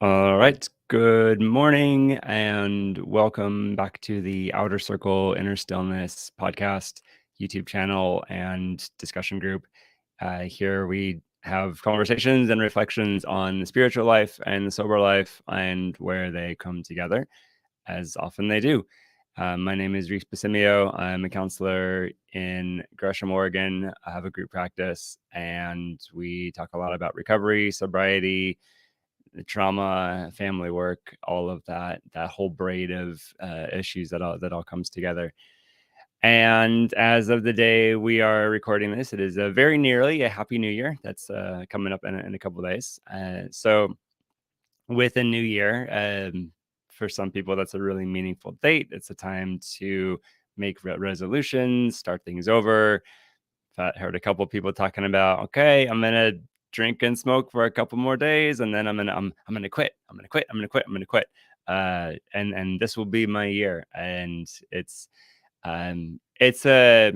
All right. Good morning and welcome back to the Outer Circle Inner Stillness podcast, YouTube channel, and discussion group. Here we have conversations and reflections on the spiritual life and the sober life and where they come together, as often they do. My name is Reese Basimio. I'm a counselor in Gresham, Oregon. I have a group practice, and we talk a lot about recovery, sobriety, the trauma, family work, all of that whole braid of issues that all comes together. And as of the day we are recording this, it is very nearly a Happy New Year. That's coming up in a couple of days. So with a new year, for some people, that's a really meaningful date. It's a time to make resolutions, start things over. I heard a couple of people talking about, okay, I'm gonna drink and smoke for a couple more days, and then I'm gonna quit. I'm gonna quit. I'm gonna quit. I'm gonna quit. And this will be my year. And it's a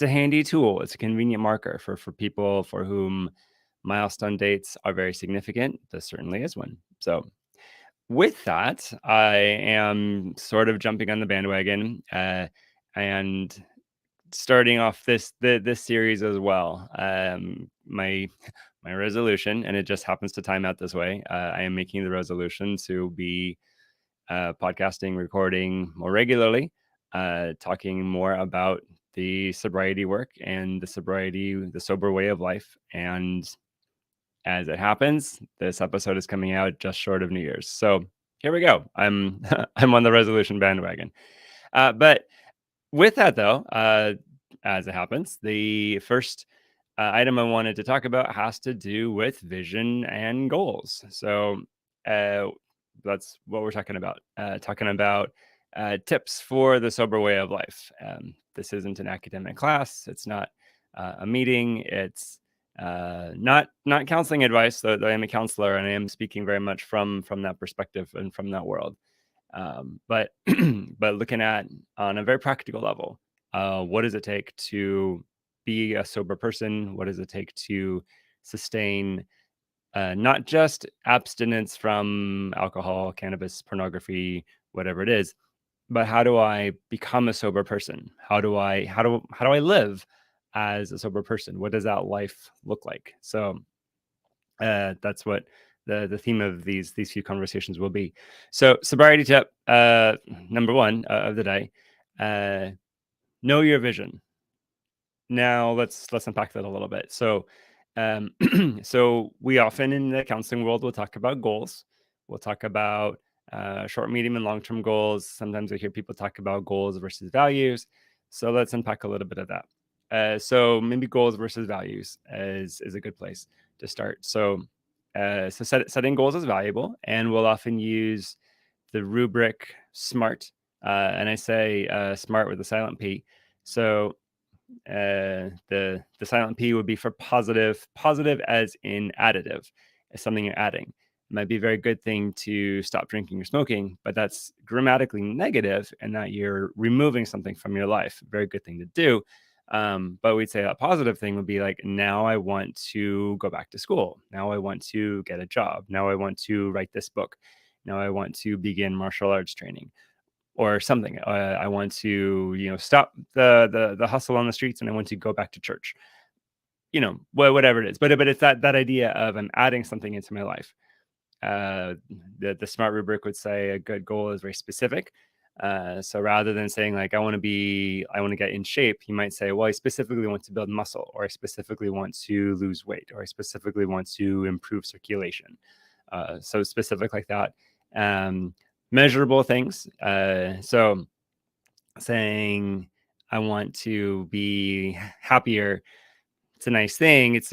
handy tool. It's a convenient marker for people for whom milestone dates are very significant. This certainly is one. So with that, I am sort of jumping on the bandwagon and starting off this series as well. My resolution, and it just happens to time out this way. I am making the resolution to be podcasting, recording more regularly, talking more about the sobriety work and the sober way of life. And as it happens, this episode is coming out just short of New Year's. So here we go. I'm I'm on the resolution bandwagon. But with that, though, as it happens, the first item I wanted to talk about has to do with vision and goals. So uh, that's what we're talking about. Talking about tips for the sober way of life. This isn't an academic class. It's not a meeting. It's not counseling advice. Though I am a counselor and I am speaking very much from that perspective and from that world. But but looking at on a very practical level, what does it take to be a sober person? What does it take to sustain not just abstinence from alcohol, cannabis, pornography, whatever it is, but how do I become a sober person? How do I live as a sober person? What does that life look like? So that's what the theme of these few conversations will be. So sobriety tip number one of the day: uh, know your vision. Now let's unpack that a little bit. So so we often in the counseling world will talk about goals. We'll talk about short, medium, and long-term goals. Sometimes I hear people talk about goals versus values. So let's unpack a little bit of that. So maybe goals versus values is a good place to start. So setting goals is valuable, and we'll often use the rubric SMART, and I say SMART with a silent P. So the silent P would be for positive, positive as in additive, as something you're adding. It might be a very good thing to stop drinking or smoking, but that's grammatically negative in that you're removing something from your life. Very good thing to do. But we'd say a positive thing would be like, now I want to go back to school. Now I want to get a job. Now I want to write this book. Now I want to begin martial arts training or something. I want to, stop the hustle on the streets, and I want to go back to church. Whatever it is. But it's that idea of I'm adding something into my life. The SMART rubric would say a good goal is very specific. So rather than saying like I want to get in shape, you might say, well, I specifically want to build muscle, or I specifically want to lose weight, or I specifically want to improve circulation. So specific like that. Measurable things. So saying I want to be happier, it's a nice thing. It's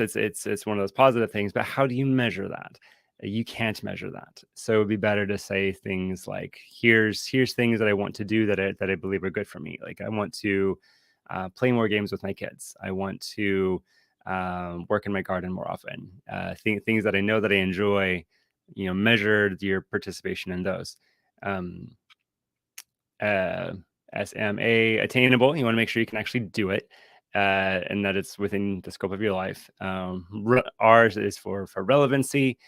one of those positive things, but how do you measure that? You can't measure that. So it'd be better to say things like, here's things that I want to do that I believe are good for me. Like I want to play more games with my kids. I want to work in my garden more often. Things that I know that I enjoy. Measure your participation in those. Um, uh, SMA attainable. You want to make sure you can actually do it, and that it's within the scope of your life. Ours is for relevancy,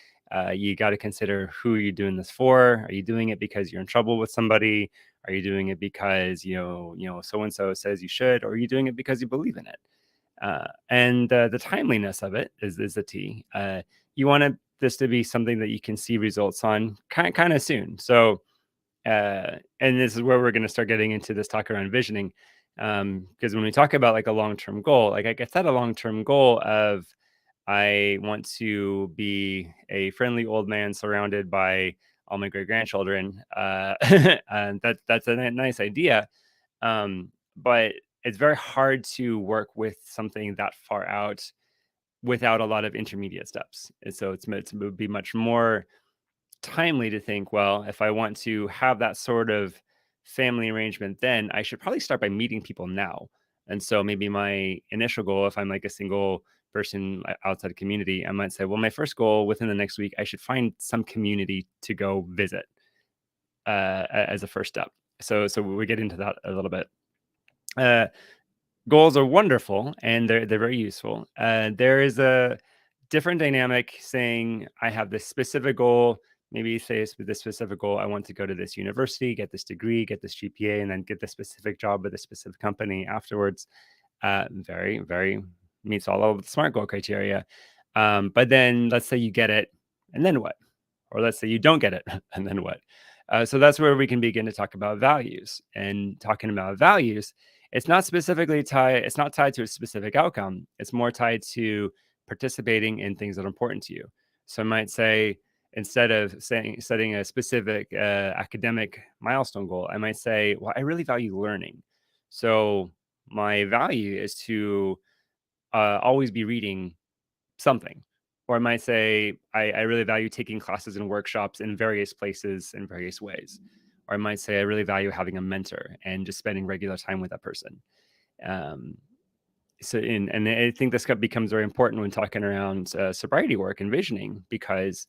You got to consider, who are you doing this for? Are you doing it because you're in trouble with somebody? Are you doing it because so and so says you should, or are you doing it because you believe in it? And the timeliness of it is the T. You want this to be something that you can see results on kind of soon. So, and this is where we're going to start getting into this talk around visioning, because when we talk about like a long-term goal, like I set a long-term goal of, I want to be a friendly old man surrounded by all my great grandchildren, and that's a nice idea, but it's very hard to work with something that far out without a lot of intermediate steps. And so it would be much more timely to think, well, if I want to have that sort of family arrangement, then I should probably start by meeting people now. And so maybe my initial goal, if I'm like a single person outside a community, I might say, well, my first goal within the next week, I should find some community to go visit, as a first step. So we get into that a little bit. Uh, Goals are wonderful, and they're very useful. There is a different dynamic saying, I have this specific goal. Maybe say with this specific goal, I want to go to this university, get this degree, get this GPA, and then get this specific job with a specific company afterwards. Very, very meets all of the SMART goal criteria. But then let's say you get it, and then what? Or let's say you don't get it, and then what? So that's where we can begin to talk about values. And talking about values, it's not specifically tied. It's not tied to a specific outcome. It's more tied to participating in things that are important to you. So I might say, instead of setting a specific academic milestone goal, I might say, well, I really value learning. So my value is to always be reading something. Or I might say, I really value taking classes and workshops in various places in various ways. Or I might say, I really value having a mentor and just spending regular time with that person. Um, and I think this becomes very important when talking around sobriety work and visioning, because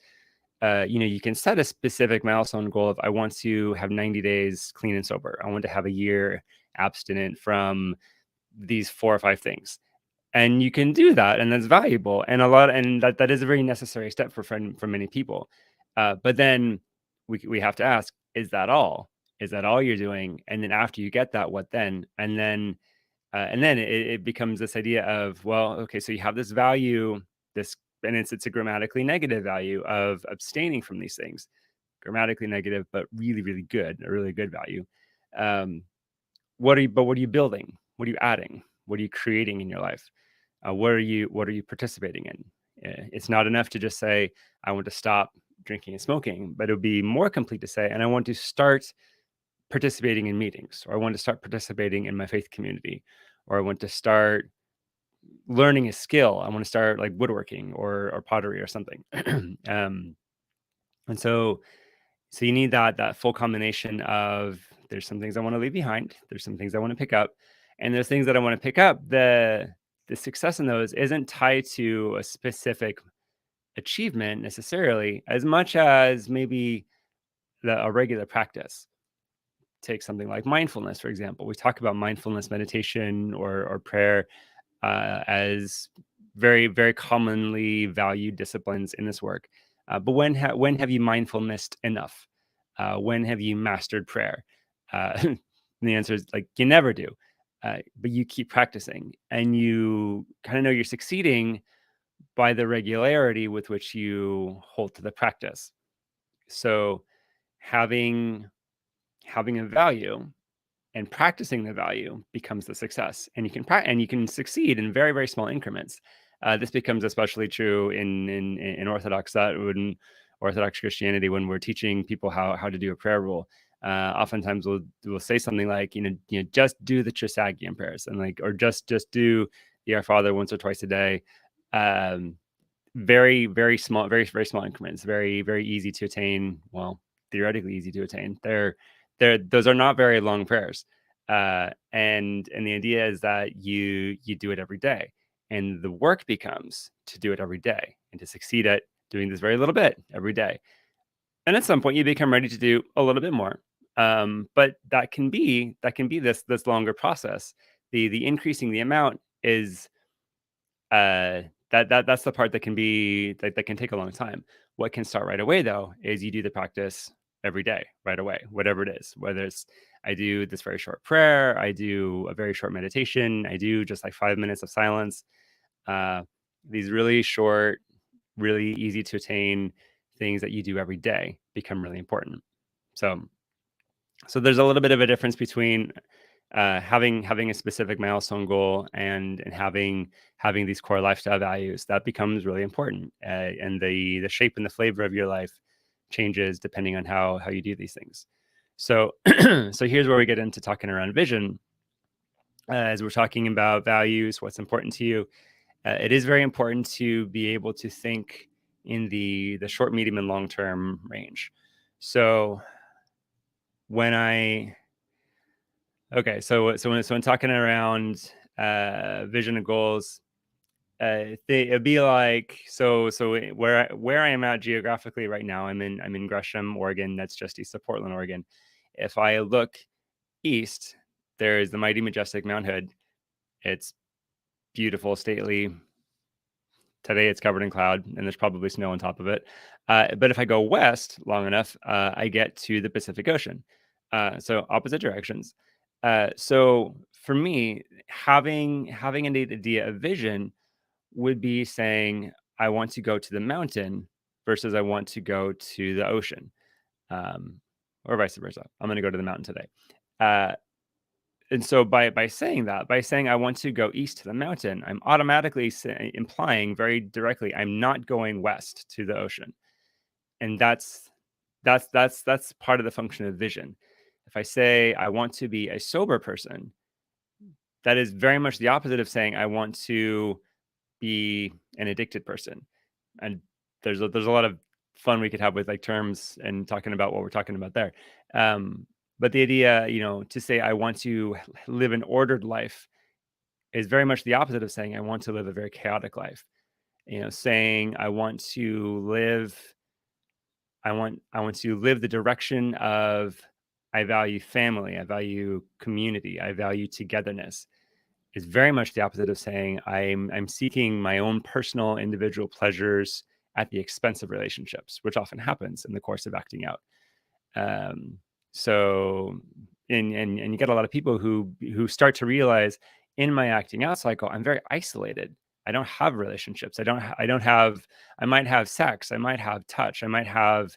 you can set a specific milestone goal of, I want to have 90 days clean and sober. I want to have a year abstinent from these 4 or 5 things, and you can do that, and that's valuable, and that is a very necessary step for many people. But then we have to ask, is that all? Is that all you're doing? And then after you get that, what then? And then it becomes this idea of, well, okay, so you have this value, this, and it's a grammatically negative value of abstaining from these things. Grammatically negative, but really, really good, a really good value. Um, what are you building? What are you adding? What are you creating in your life? What are you participating in? It's not enough to just say, I want to stop drinking and smoking, but it would be more complete to say, and I want to start participating in meetings, or I want to start participating in my faith community, or I want to start learning a skill. I want to start like woodworking or pottery or something. um, and so you need that full combination of, there's some things I want to leave behind, there's some things I want to pick up, and there's things that I want to pick up. The success in those isn't tied to a specific achievement necessarily, as much as maybe a regular practice. Take something like mindfulness, for example. We talk about mindfulness meditation or prayer as very, very commonly valued disciplines in this work. But when have you mindfulness enough? When have you mastered prayer? And the answer is, like, you never do. But you keep practicing, and you kind of know you're succeeding by the regularity with which you hold to the practice. So having having a value and practicing the value becomes the success, and you can succeed in very, very small increments. This becomes especially true in Orthodox Christianity, when we're teaching people how to do a prayer rule. Oftentimes we'll say something like, just do the Trisagion prayers, and like, or just do the Our Father once or twice a day. Um, Very, very small, very, very small increments, very, very easy to attain. Well, theoretically easy to attain. Those are not very long prayers. And the idea is that you do it every day. And the work becomes to do it every day and to succeed at doing this very little bit every day. And at some point you become ready to do a little bit more. But that can be this longer process. The increasing the amount is that's the part that can take a long time. What can start right away, though, is you do the practice every day, right away, whatever it is. Whether it's I do this very short prayer, I do a very short meditation, I do just like 5 minutes of silence. Uh, these really short, really easy to attain things that you do every day become really important. So, so there's a little bit of a difference between having a specific milestone goal and having these core lifestyle values that becomes really important, and the shape and the flavor of your life changes depending on how you do these things. So so here's where we get into talking around vision. As we're talking about values, what's important to you, it is very important to be able to think in the short, medium, and long term range. So when I okay, so when talking around vision and goals, it'd be like where I am at geographically right now. I'm in Gresham, Oregon. That's just east of Portland, Oregon. If I look east, there's the mighty majestic Mount Hood. It's beautiful, stately. Today it's covered in cloud, and there's probably snow on top of it. But if I go west long enough, I get to the Pacific Ocean. So opposite directions. So for me, having an idea of vision would be saying I want to go to the mountain versus I want to go to the ocean, um, or vice versa. I'm going to go to the mountain today. Uh, and so by saying that, by saying I want to go east to the mountain, I'm automatically implying very directly I'm not going west to the ocean, and that's part of the function of vision. If I say I want to be a sober person, that is very much the opposite of saying I want to be an addicted person. And there's a lot of fun we could have with like terms and talking about what we're talking about there. Um, but the idea, to say I want to live an ordered life is very much the opposite of saying I want to live a very chaotic life. Saying I want to live the direction of I value family, I value community, I value togetherness is very much the opposite of saying I'm seeking my own personal individual pleasures at the expense of relationships, which often happens in the course of acting out. Um, so and you get a lot of people who start to realize in my acting out cycle, I'm very isolated. I don't have relationships. I don't have. I might have sex. I might have touch. I might have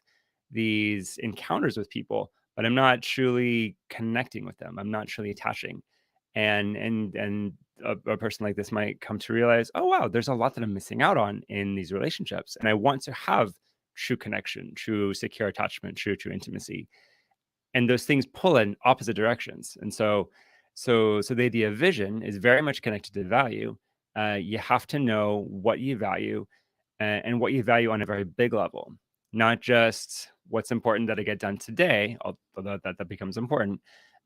these encounters with people, but I'm not truly connecting with them. I'm not truly attaching. And a person like this might come to realize, oh wow, there's a lot that I'm missing out on in these relationships, and I want to have true connection, true secure attachment, true intimacy, and those things pull in opposite directions. And so the idea of vision is very much connected to value. You have to know what you value, and what you value on a very big level, not just what's important that I get done today, although that becomes important.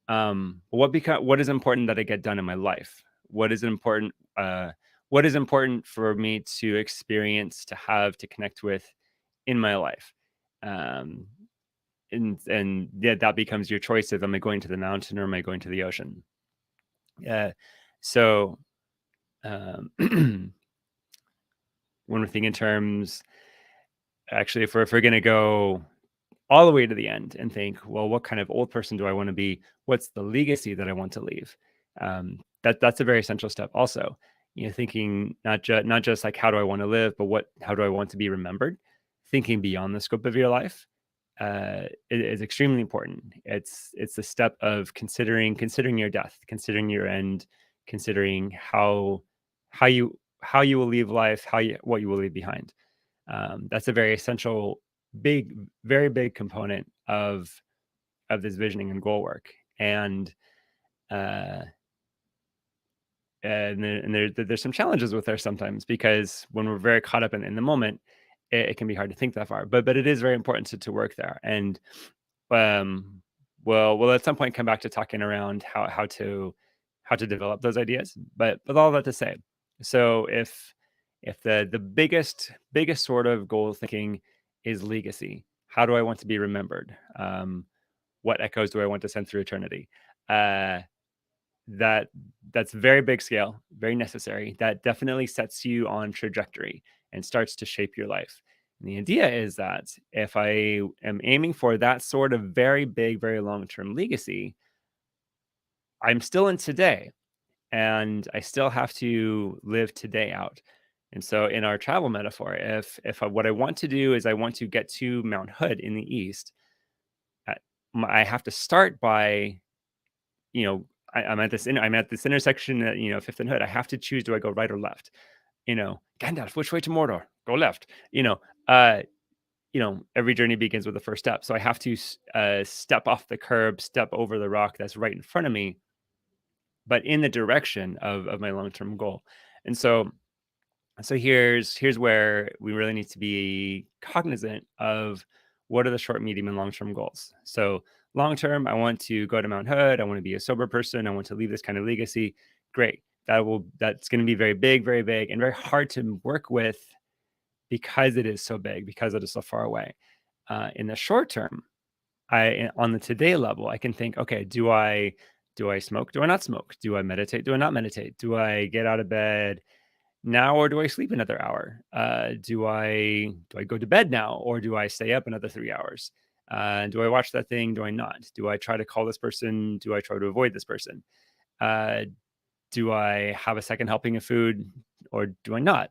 But what is important that I get done in my life? What is important? What is important for me to experience, to have, to connect with in my life? Um, and yeah, that becomes your choice of am I going to the mountain or am I going to the ocean? Uh, so when we're thinking in terms, actually, if we're going to go all the way to the end and think, well, what kind of old person do I want to be? What's the legacy that I want to leave? That's a very essential step. Also, thinking not just like how do I want to live, but how do I want to be remembered? Thinking beyond the scope of your life is extremely important. It's the step of considering your death, considering your end, considering how you will leave life, what you will leave behind. That's a very essential, very big component of this visioning and goal work. Uh, and there's some challenges with there sometimes because when we're very caught up in the moment, it can be hard to think that far. But it is very important to work there. And um, we'll at some point come back to talking around how to develop those ideas. But with all that to say, so if the biggest sort of goal thinking is legacy, how do I want to be remembered? What echoes do I want to send through eternity? Uh, that that's very big scale, very necessary. That definitely sets you on trajectory and starts to shape your life. And the idea is that if I am aiming for that sort of very big, very long-term legacy, I'm still in today and I still have to live today out. And so in our travel metaphor, what I want to do is I want to get to Mount Hood in the east, uh, I have to start by, you know, I'm at this intersection at, Fifth and Hood. I have to choose, do I go right or left? Gandalf, which way to Mordor? Go left. Uh, every journey begins with the first step. So I have to step off the curb, step over the rock that's right in front of me, but in the direction of my long-term goal. And so here's where we really need to be cognizant of what are the short, medium, and long-term goals. So long term, I want to go to Mount Hood. I want to be a sober person. I want to leave this kind of legacy. Great. That's going to be very big, and very hard to work with because it is so big, because it is so far away. In the short term, on the today level, I can think, okay, do I smoke? Do I not smoke? Do I meditate? Do I not meditate? Do I get out of bed now, or do I sleep another hour? Do I go to bed now, or do I stay up another 3 hours? Do I watch that thing? Do I not? Do I try to call this person? Do I try to avoid this person? Uh, do I have a second helping of food, or do I not?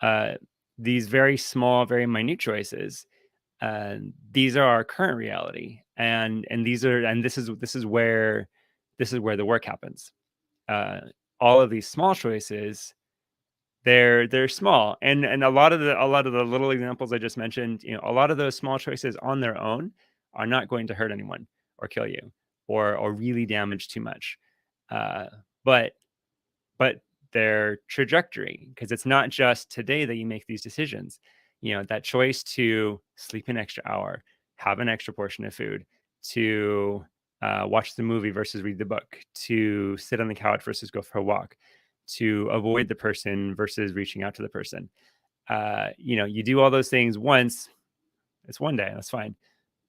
Uh, these very small, very minute choices. These are our current reality, and this is where the work happens. Uh, all of these small choices, they're small, and a lot of the little examples I just mentioned, a lot of those small choices on their own are not going to hurt anyone or kill you or really damage too much. Uh, but but their trajectory, because it's not just today that you make these decisions. That choice to sleep an extra hour, have an extra portion of food, to watch the movie versus read the book, to sit on the couch versus go for a walk, to avoid the person versus reaching out to the person. You do all those things once, it's one day, that's fine.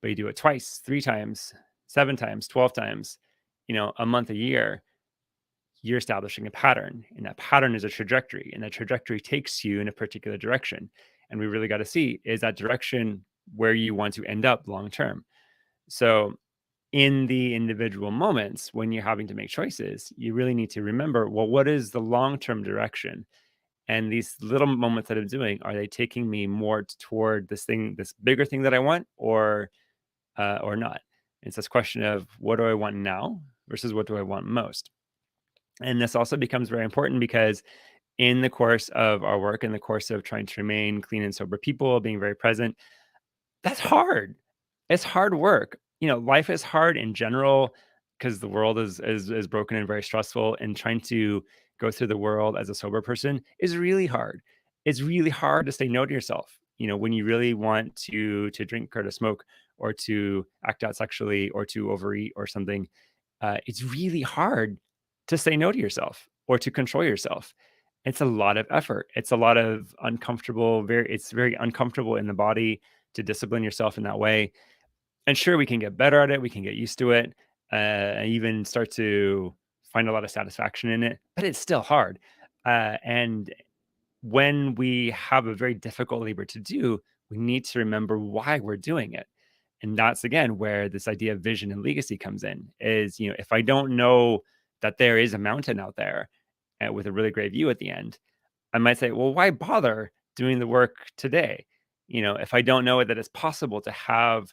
But you do it twice, 3 times, 7 times, 12 times, a month, a year, you're establishing a pattern, and that pattern is a trajectory, and that trajectory takes you in a particular direction. And we really got to see, is that direction where you want to end up long term? So in the individual moments when you're having to make choices, you really need to remember, well, what is the long term direction? And these little moments that I'm doing, are they taking me more toward this bigger thing that I want, or not? It's this question of, what do I want now versus what do I want most? And this also becomes very important because in the course of our work, in the course of trying to remain clean and sober people, being very present, that's hard. It's hard work. Life is hard in general because the world is broken and very stressful. And trying to go through the world as a sober person is really hard. It's really hard to say no to yourself. When you really want to drink or to smoke or to act out sexually or to overeat or something, it's really hard to say no to yourself or to control yourself. It's a lot of effort. It's a lot of uncomfortable. It's very uncomfortable in the body to discipline yourself in that way. And sure, we can get better at it. We can get used to it, and even start to find a lot of satisfaction in it. But it's still hard. And when we have a very difficult labor to do, we need to remember why we're doing it. And that's again where this idea of vision and legacy comes in. Is, if I don't know that there is a mountain out there with a really great view at the end, I might say, well, why bother doing the work today? If I don't know that it's possible to have,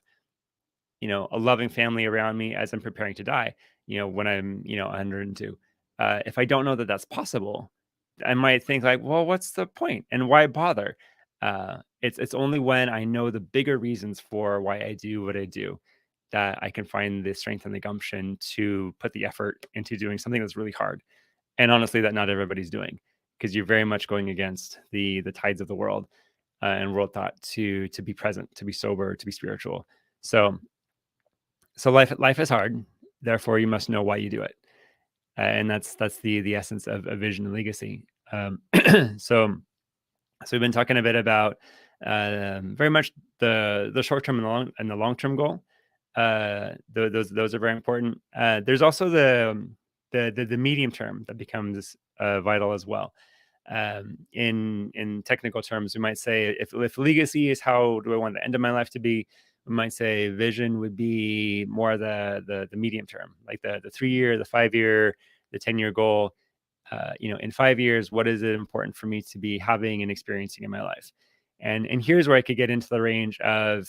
a loving family around me as I'm preparing to die, when I'm, 102. If I don't know that that's possible, I might think like, well, what's the point and why bother? It's only when I know the bigger reasons for why I do what I do that I can find the strength and the gumption to put the effort into doing something that's really hard. And honestly, that not everybody's doing, because you're very much going against the tides of the world, and world thought to be present, to be sober, to be spiritual. So life is hard. Therefore, you must know why you do it, and that's the essence of a vision and legacy. So we've been talking a bit about very much the short term and the long term goal. Those are very important. There's also the medium term that becomes vital as well. In technical terms, we might say if legacy is how do I want the end of my life to be, we might say vision would be more the medium term, like the 3 year, the 5 year, the 10 year goal. In 5 years, what is it important for me to be having and experiencing in my life? And here's where I could get into the range of,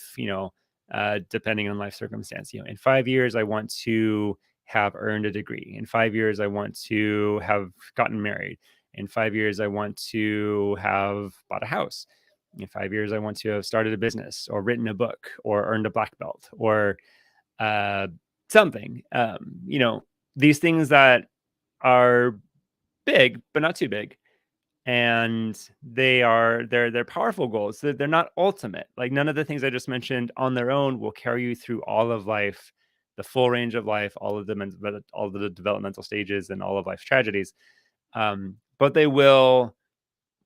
depending on life circumstance. In 5 years, I want to have earned a degree. In 5 years, I want to have gotten married. In 5 years, I want to have bought a house. In 5 years, I want to have started a business or written a book or earned a black belt or uh, something. These things that are big, but not too big. And they're powerful goals. They're not ultimate. Like none of the things I just mentioned on their own will carry you through all of life, the full range of life, all of the developmental stages and all of life's tragedies. But they will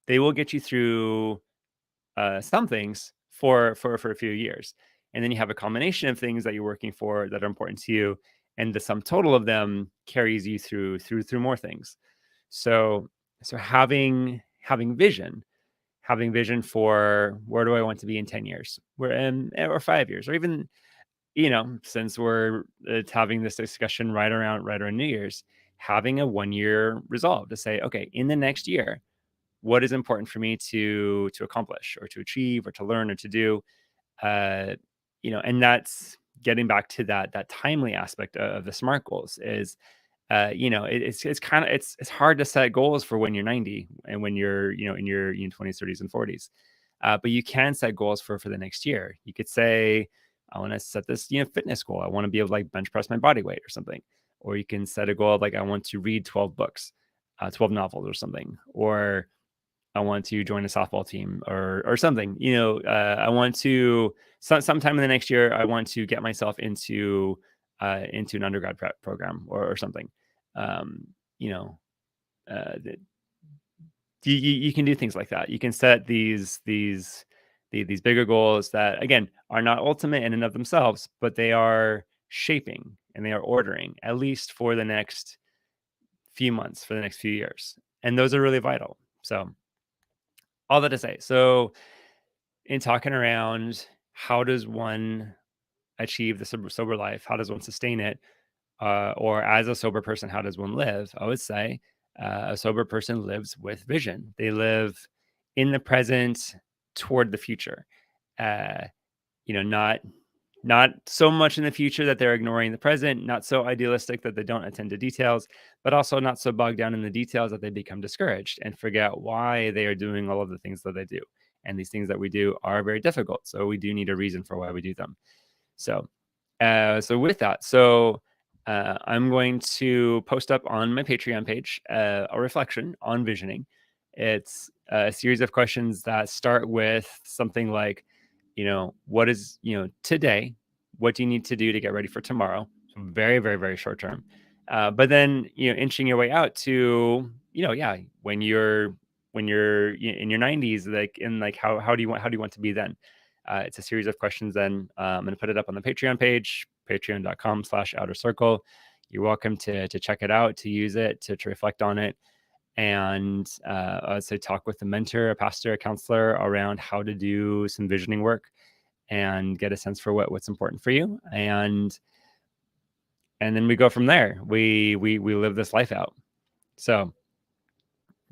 get you through some things for a few years, and then you have a combination of things that you're working for that are important to you, and the sum total of them carries you through more things. So having vision for where do I want to be in 10 years, where in or 5 years, or even since we're having this discussion right around New Year's, having a 1 year resolve to say, okay, in the next year, what is important for me to accomplish or to achieve or to learn or to do, and that's getting back to that timely aspect of the SMART goals is, it's kind of it's hard to set goals for when you're 90 and when you're in your 20s, 30s, and 40s. But you can set goals for the next year. You could say, I want to set this fitness goal. I want to be able to like bench press my body weight or something. Or you can set a goal of like I want to read 12 books, 12 novels or something. Or I want to join a softball team or something. I want to sometime in the next year. I want to get myself into an undergrad prep program or something. Um, you know, you can do things like that. You can set these bigger goals that again are not ultimate in and of themselves, but they are shaping and they are ordering at least for the next few months, for the next few years, and those are really vital. So all that to say, so in talking around how does one achieve the sober life, how does one sustain it, or as a sober person, how does one live? I would say a sober person lives with vision. They live in the present toward the future. Uh, not so much in the future that they're ignoring the present, not so idealistic that they don't attend to details, but also not so bogged down in the details that they become discouraged and forget why they are doing all of the things that they do. And these things that we do are very difficult. So we do need a reason for why we do them. So so with that, I'm going to post up on my Patreon page a reflection on visioning. It's a series of questions that start with something like, what is, today? What do you need to do to get ready for tomorrow? So very, very, very short term. But then, inching your way out to, yeah, when you're in your 90s, like in like how do you want to be then? It's a series of questions. Then I'm going to put it up on the Patreon page, patreon.com/outer circle. You're welcome to check it out, to use it, to reflect on it. And I would say talk with a mentor, a pastor, a counselor around how to do some visioning work and get a sense for what's important for you. And then we go from there. We live this life out. So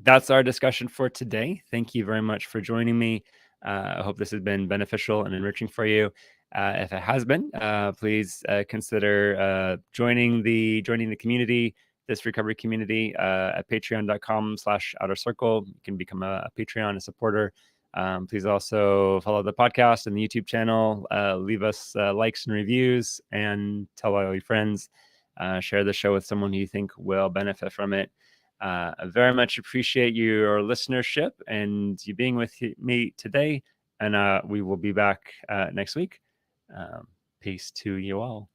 that's our discussion for today. Thank you very much for joining me. I hope this has been beneficial and enriching for you. If it has been, please consider joining the community, this recovery community, at patreon.com/outer circle. You can become a Patreon, a supporter. Please also follow the podcast and the YouTube channel. Leave us likes and reviews, and tell all your friends. Share the show with someone who you think will benefit from it. I very much appreciate your listenership and you being with me today. And we will be back next week. Peace to you all.